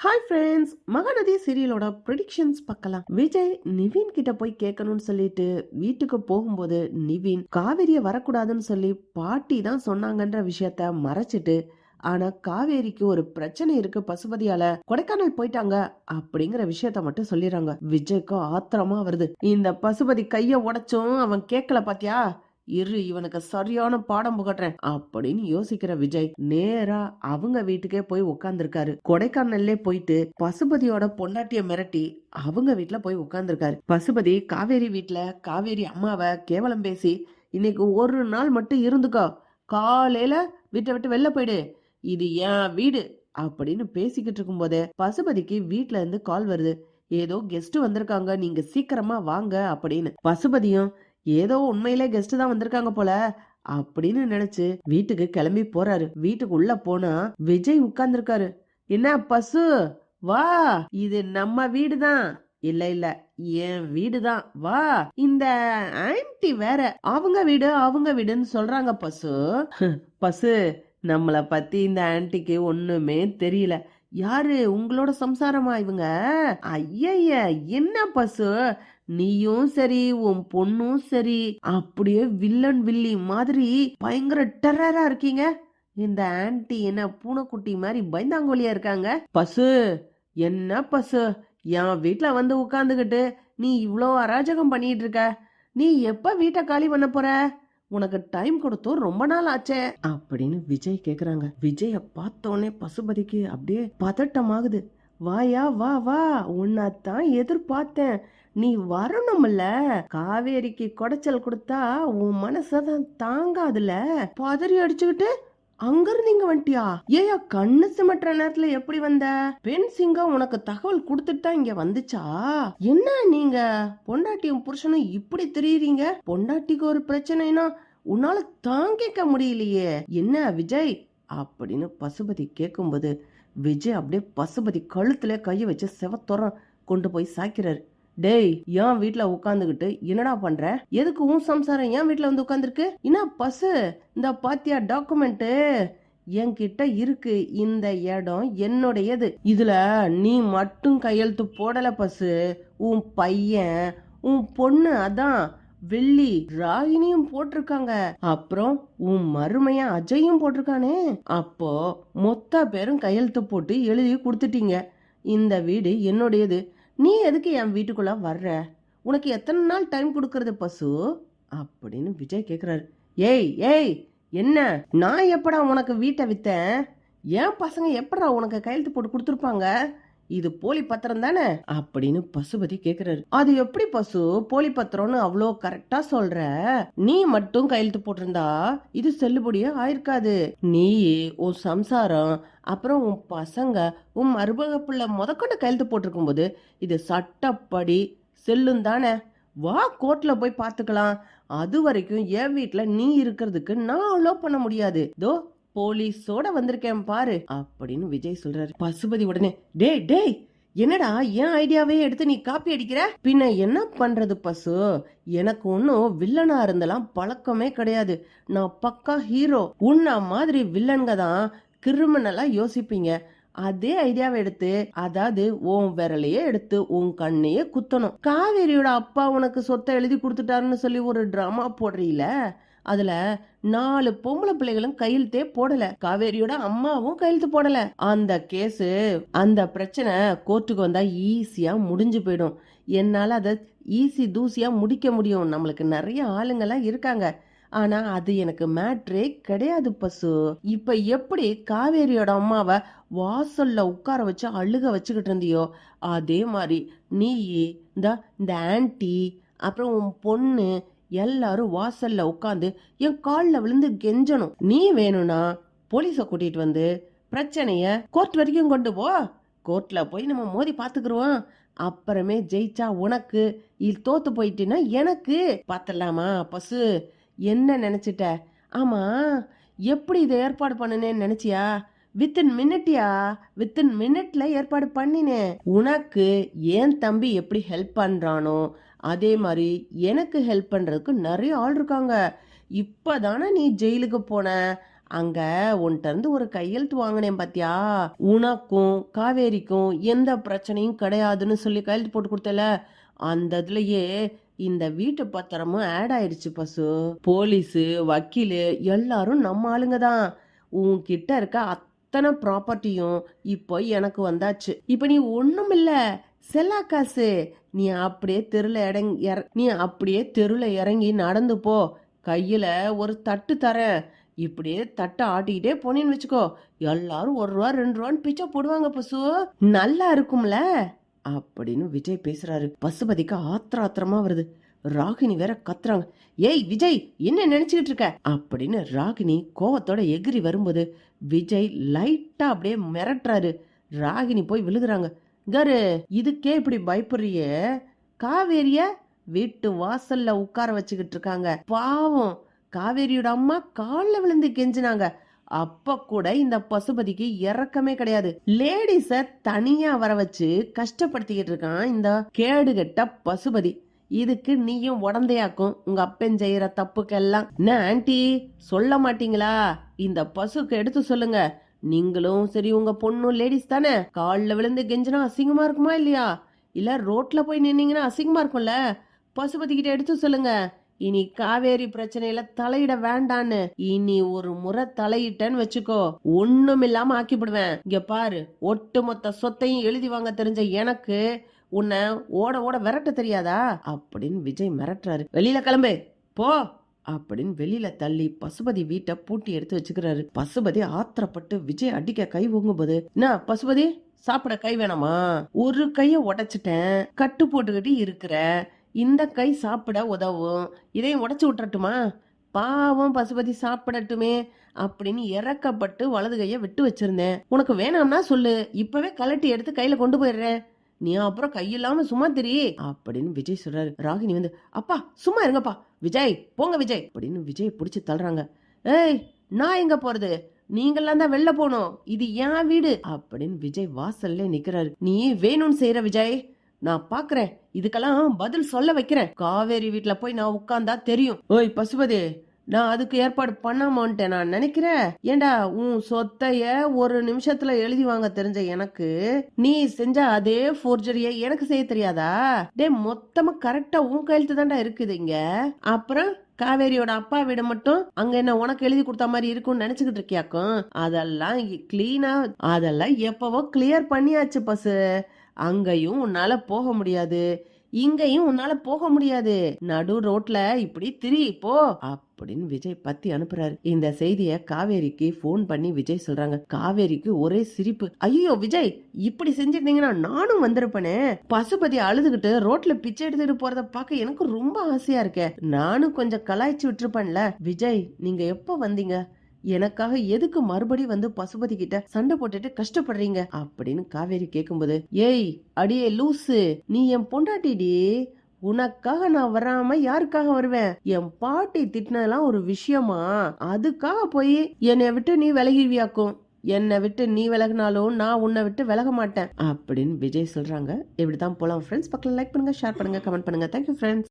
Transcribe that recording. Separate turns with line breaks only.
Hi friends, Mahanadi சீரியலோட predictions பார்க்கலாம். விஜய் நிவின் கிட்ட போய் கேட்கணும்னு சொல்லிட்டு வீட்டுக்கு போகும்போது நிவின் காவேரிய வரக்கூடாதுன்னு சொல்லி பாட்டி தான் சொன்னாங்கன்ற விஷயத்த மறைச்சிட்டு, ஆனா காவேரிக்கு ஒரு பிரச்சனை இருக்கு, பசுபதியால கொடைக்கானல் போயிட்டாங்க அப்படிங்கிற விஷயத்த மட்டும் சொல்லிடுறாங்க. விஜய்க்கு ஆத்திரமா வருது. இந்த பசுபதி கைய உடைச்சும் அவன் கேட்கல பாத்தியா, இவனுக்கு சரியான பாடம் புகட்டுறேன் அப்படின்னு யோசிக்கிற விஜய் நேரா அவங்க வீட்டுக்கே போய் உட்கார்ந்துருக்காரு. கொடைக்கானல்லே போயிட்டு பசுபதியோட பொண்டாட்டிய மிரட்டி அவங்க வீட்டுல போய் உட்கார்ந்துருக்காரு. பசுபதி காவேரி வீட்டுல காவேரி அம்மாவை கேவலம் பேசி, இன்னைக்கு ஒரு நாள் மட்டும் இருந்துக்கோ, காலையில வீட்டை விட்டு வெளில போயிடு, இது என் வீடு அப்படின்னு பேசிக்கிட்டு இருக்கும் போதே பசுபதிக்கு வீட்டுல இருந்து கால் வருது. ஏதோ கெஸ்ட் வந்திருக்காங்க, நீங்க சீக்கிரமா வாங்க அப்படின்னு. பசுபதியும் ஏதோ உண்மையிலே கெஸ்ட் தான் வந்திருக்காங்க போல அப்படின்னு நினைச்சு வீட்டுக்கு கிளம்பி போறாரு. வீட்டுக்கு உள்ள போனா விஜய் உட்கார்ந்துருக்காரு. என்ன பசு, வா, இது நம்ம வீடுதான். இல்ல இல்ல, என் வீடுதான், வா. இந்த ஆன்ட்டி வேற அவங்க வீடுன்னு சொல்றாங்க பசு. பசு, நம்மள பத்தி இந்த ஆன்ட்டிக்கு ஒண்ணுமே தெரியல. யாரு, உங்களோட சம்சாரமா இவங்க? ஐய, என்ன பசு, நீயும் சரி உன் பொண்ணும் சரி அப்படியே வில்லன் வில்லி மாதிரி பயங்கர டெரரா இருக்கீங்க. இந்த ஆன்ட்டி என்ன பூனைக்குட்டி மாதிரி பயந்தாங்கோலியா இருக்காங்க. பசு, என்ன பசு, என் வீட்டுல வந்து உட்கார்ந்துகிட்டு நீ இவ்வளோ அராஜகம் பண்ணிட்டு இருக்க. நீ எப்ப வீட்டை காலி பண்ண போற? உனக்கு டைம் கொடுத்தோம் ரொம்ப நாள் ஆச்சே அப்படின்னு விஜய் கேக்குறாங்க. விஜய பார்த்தோன்னே பசுபதிக்கு அப்படியே பதட்டமாகுது. வாயா, வா வா, உன்னத்தான் எதிர்பார்த்தேன், நீ வரணும்ல. காவேரிக்கு குடைச்சல் கொடுத்தா உன் மனசதான் தாங்காதுல. பதறி அடிச்சுக்கிட்டு அங்க இருந்து இங்க வந்துட்டியா? ஏயா கண்ணு சிமட்டுற நேரத்துல எப்படி வந்த? பெண் சிங்கம் உனக்கு தகவல் கொடுத்துட்டா இங்க வந்துச்சா? என்ன நீங்க பொண்டாட்டியும் புருஷனும் இப்படி தெரியுறீங்க? பொண்டாட்டிக்கு ஒரு பிரச்சனைனா உன்னால தாங்கிக்க முடியலையே, என்ன விஜய் அப்படின்னு பசுபதி கேட்கும்போது விஜய் அப்படியே பசுபதி கழுத்துல கைய வச்சு செவத்தோரம் கொண்டு போய் சாய்க்கிறாரு. டேய், என் வீட்டுல உட்காந்துக்கிட்டு என்னடா பண்ற? எதுக்கு உன் சம்சாரம் என் வீட்டுல வந்து உட்காந்துருக்கு? என்ன பசு, இந்த பாத்தியா டாக்குமெண்ட் என்கிட்ட இருக்கு, இந்த இடம் என்னுடையது, இதுல நீ மட்டும் கையெழுத்து போடல பசு, உன் பையன் உன் பொண்ணு அதான் வெள்ளி ராகினியும் போட்டிருக்காங்க, அப்புறம் உன் மருமையா அஜயும் போட்டிருக்கானே. அப்போ மொத்த பேரும் கையெழுத்து போட்டு எழுதி கொடுத்துட்டீங்க, இந்த வீடு என்னுடையது. நீ எதுக்கு என் வீட்டுக்குள்ள வர்ற? உனக்கு எத்தனை நாள் டைம் கொடுக்கறது பசு அப்படின்னு விஜய் கேக்குறாரு. ஏய் ஏய், என்ன, நான் எப்படா உனக்கு வீட்டை வித்தேன்? என் பசங்க எப்படா உனக்கு கையெழுத்து போட்டு கொடுத்துருப்பாங்க? இது போலி பத்திரம் தானே அப்படின்னு பசுபதி கேக்குறாரு. அது எப்படி பசு போலி பத்திரம்னு அவ்வளோ கரெக்டா சொல்ற? நீ மட்டும் கையெழுத்து போட்டிருந்தா இது செல்லுபடியே ஆயிருக்காது. நீ, உன் சம்சாரம், அப்புறம் உன் பசங்க, உன் மருமக பிள்ளை முதற்கொண்டு கையெழுத்து போட்டிருக்கும் போது இது சட்டப்படி செல்லும் தானே. வா, கோர்ட்ல போய் பாத்துக்கலாம். அது வரைக்கும் என் வீட்டுல நீ இருக்கிறதுக்கு நான் அலோவ் பண்ண முடியாது. தோ போலீஸோட வந்திருக்கேன் பாரு அப்படின்னு விஜய் சொல்றாரு. பசுபதி உடனே, டேய் டேய், என்னடா என் ஐடியாவே எடுத்து நீ காப்பி அடிக்கிற? பின்ன என்ன பண்றது பசு, எனக்கு ஒன்னும் வில்லனா இருந்தெல்லாம் பழக்கமே கிடையாது. நான் பக்கா ஹீரோ. உன்ன மாதிரி வில்லன்க தான் கிரிமினலா யோசிப்பீங்க. அதே ஐடியாவை எடுத்து, அதாவது உன் விரலையே எடுத்து உன் கண்ணையே குத்தணும். காவேரியோட அப்பா உனக்கு சொத்தை எழுதி கொடுத்துட்டாருன்னு சொல்லி ஒரு டிராமா போடுறீல, அதுல 4 பொம்பளை பிள்ளைகளும் கையெழுத்தே போடல, காவேரியோட அம்மாவும் கையெழுத்து போடல. அந்த கேஸ், அந்த பிரச்சனை கோர்ட்டுக்கு வந்தா ஈஸியா முடிஞ்சு போயிடும். என்னால அதை ஈஸி தூசியா முடிக்க முடியும். நம்மளுக்கு நிறைய ஆளுங்கெல்லாம் இருக்காங்க. ஆனா அது எனக்கு மேட்ரே கிடையாது பசு. இப்ப எப்படி காவேரியோட அம்மாவை வாசல்ல உட்கார வச்சு அழுக வச்சுக்கிட்டு இருந்தியோ, அதே மாதிரி நீ, இந்த ஆன்ட்டி, அப்புறம் உன் பொண்ணு எல்லாரும் வாசல்ல உட்காந்து என் கால்ல விழுந்து கெஞ்சணும். நீ வேணும்னா போலீஸ கூட்டிட்டு வந்து பிரச்சனைய கோர்ட் வரைக்கும் கொண்டு போ. கோர்ட்ல போய் நம்ம மோதி பாத்துக்குருவோம். அப்புறமே ஜெயிச்சா உனக்கு, தோத்து போயிட்டுனா எனக்கு. பாத்தலாமா பசு? என்ன நினைச்சிட்ட? ஆமா, எப்படி இதை ஏற்பாடு பண்ணுனேன்னு நினைச்சியா? வித்தின் மினிட்ல ஏற்பாடு பண்ணினேன். உனக்கு என் தம்பி எப்படி ஹெல்ப் பண்றானோ அதே மாதிரி எனக்கு ஹெல்ப் பண்றதுக்கு நிறைய ஆள் இருக்காங்க. இப்பதானே நீ ஜெயிலுக்கு போன, அங்க உன்கிட்ட இருந்து ஒரு கையெழுத்து வாங்கினேன் பாத்தியா, உனக்கும் காவேரிக்கும் எந்த பிரச்சனையும் கிடையாதுன்னு சொல்லி கையெழுத்து போட்டு கொடுத்தல, அந்த இதுலயே இந்த வீட்டு பத்திரமும் ஆட் ஆயிடுச்சு பசு. போலீஸு வக்கீலு எல்லாரும் நம்ம ஆளுங்க தான். உன்கிட்ட இருக்க அத்தனை ப்ராப்பர்ட்டியும் இப்போ எனக்கு வந்தாச்சு. இப்ப நீ ஒண்ணும் இல்ல, செல்லா காசு. நீ அப்படியே தெருல இறங்கி நடந்து போ, கையில ஒரு தட்டு தரேன், இப்படியே தட்டை ஆட்டிக்கிட்டே போனேன்னு வச்சுக்கோ, எல்லாரும் 1 ரூபா 2 ரூபான்னு பிச்சை போடுவாங்க பசு. நல்லா இருக்கும்ல அப்படின்னு விஜய் பேசுறாரு. பசுபதிக்கு ஆத்திரமா வருது. ராகினி வேற கத்துறாங்க, ஏய் விஜய் என்ன நினைச்சுக்கிட்டு இருக்க அப்படின்னு. ராகினி கோவத்தோட எகிரி வரும்போது விஜய் லைட்டா அப்படியே மிரட்டுறாரு. ராகினி போய் விழுகுறாங்க. கரு, இதுக்கே இப்படி பயப்படுறியே, காவேரிய வீட்டு வாசல்ல உட்கார வச்சுக்கிட்டு இருக்காங்க, பாவம். காவேரியோட அம்மா காலில் விழுந்து கெஞ்சினாங்க, அப்ப கூட இந்த பசுபதிக்கு இறக்கமே கிடையாது. லேடிஸ தனியா வர வச்சு கஷ்டப்படுத்திக்கிட்டு இருக்கான் இந்த கேடுகட்ட பசுபதி. இதுக்கு நீயும் உடந்தையாக்கும் உங்க அப்பன் செய்யற தப்புக்கெல்லாம். என்ன ஆன்ட்டி சொல்ல மாட்டீங்களா, இந்த பசுக்கு எடுத்து சொல்லுங்க. நீங்களும் சரி உங்க பொண்ணும் லேடிஸ் தானே, காலில் விழுந்து கெஞ்சினா அசிங்கமா இருக்குமா இல்லையா, இல்ல ரோட்ல போய் நின்னீங்கன்னா அசிங்கமா இருக்கும்ல. பசுபதி கிட்ட எடுத்து சொல்லுங்க, இனி காவேரி பிரச்சனையில தலையிட வேண்டான்னு. இனி ஒரு முறை தலையிட்டன்னு வச்சுக்கோ, ஒண்ணும் இல்லாம ஆக்கிவிடுவேன். இங்க பாரு, ஒட்டுமொத்த சொத்தையும் எழுதி வாங்க தெரிஞ்ச எனக்கு உன்னை ஓட ஓட விரட்ட தெரியாதா அப்படின்னு விஜய் மிரட்டுறாரு. வெளியில கிளம்பு போ அப்படின்னு வெளியில தள்ளி பசுபதி வீட்டை பூட்டி எடுத்து வச்சுக்கிறாரு. பசுபதி ஆத்திரப்பட்டு விஜய் அடிக்க கை ஓங்கும் போது, என்ன பசுபதி சாப்பிட கை வேணாமா, ஒரு கைய உடைச்சிட்டேன், கட்டு போட்டுக்கிட்டு இருக்கிற, இந்த கை சாப்பிட உதவும், இதையும் உடைச்சு விட்டுறட்டுமா, பாவம் பசுபதி சாப்பிடட்டுமே அப்படின்னு இறக்கப்பட்டு வலது கைய விட்டு வச்சிருந்தேன். உனக்கு வேணாம்னா சொல்லு, இப்பவே கலட்டி எடுத்து கையில கொண்டு போயிடுறேன், நீ அப்புறம் கையில்லாம சும்மா தெரி அப்படின்னு விஜய் சொல்றாரு. ராகினி வந்து, அப்பா சும்மா இருங்கப்பா, விஜய் போங்க விஜய் அப்படின்னு விஜய் பிடிச்சு தள்ளுறாங்க. ஏய் நான் எங்க போறது, நீங்கெல்லாம் தான் வெளில போனோம், இது என் வீடு அப்படின்னு விஜய் வாசல்ல நிக்கிறாரு. நீ வேணும்னு செய்யற விஜய், நான் பாக்குறேன், இதுக்கெல்லாம் பதில் சொல்ல வைக்கிறேன். காவேரி வீட்டுல போய் நான் உட்கார்ந்தா தெரியும். ஓய் பசுபதி, நான் அதுக்கு ஏற்பாடு பண்ணாமன்ட்டேன் நான் நினைக்கிறேன். ஏண்டா உன் சொத்தைய ஒரு நிமிஷத்துல எழுதி வாங்க தெரிஞ்ச எனக்கு நீ செஞ்ச அதே ஃபோர்ஜரிய எனக்கு செய்ய தெரியாதா? டே மொத்தமா கரெக்டா உன் கையெழுத்து தான்டா இருக்குது இங்க. அப்புறம் காவேரியோட அப்பா வீடு மட்டும் அங்க என்ன உனக்கு எழுதி கொடுத்த மாதிரி இருக்கும்னு நினைச்சுக்கிட்டு இருக்கியாக்கும். அதெல்லாம் கிளீனா, அதெல்லாம் எப்பவோ கிளியர் பண்ணியாச்சு பசு. அங்கேயும் உன்னால போக முடியாது, இங்கேயும் உன்னால போக முடியாது, நடு ரோட்ல இப்படி திரி போ அப்படின்னு விஜய் பத்தி அனுப்புறாரு. இந்த செய்திய காவேரிக்கு போன் பண்ணி விஜய் சொல்றாங்க. காவேரிக்கு ஒரே சிரிப்பு. ஐயோ விஜய், இப்படி செஞ்சிருந்தீங்கன்னா நானும் வந்திருப்பேனே. பசுபதி அழுதுகிட்டு ரோட்ல பிச்சை எடுத்துட்டு போறத பார்க்க எனக்கு ரொம்ப ஆசையா இருக்கே, நானும் கொஞ்சம் கலாய்ச்சி விட்டுருப்பேன்ல. விஜய் நீங்க எப்ப வந்தீங்க, எனக்காக எதுக்கு மறுபடி வந்து பசுபதி கிட்ட சண்டை போட்டுட்டு கஷ்டப்படுறீங்க அப்படின்னு காவேரி கேக்கும்போது, ஏய் அடியே லூசு, நீ என் பொண்டாட்டிடி, உனக்காக நான் வராம யாருக்காக வருவேன்? என் பாட்டி திட்டினதெல்லாம் ஒரு விஷயமா, அதுக்காக போய் என்னை விட்டு நீ விலகிவியாக்கும். என்னை விட்டு நீ விலகினாலும் நான் உன்னை விட்டு விலக மாட்டேன் அப்படின்னு விஜய் சொல்றாங்க. இப்படிதான் போலாம் ஃப்ரெண்ட்ஸ். பக்கத்துல லைக் பண்ணுங்க, ஷேர் பண்ணுங்க, கமெண்ட் பண்ணுங்க. Thank you friends.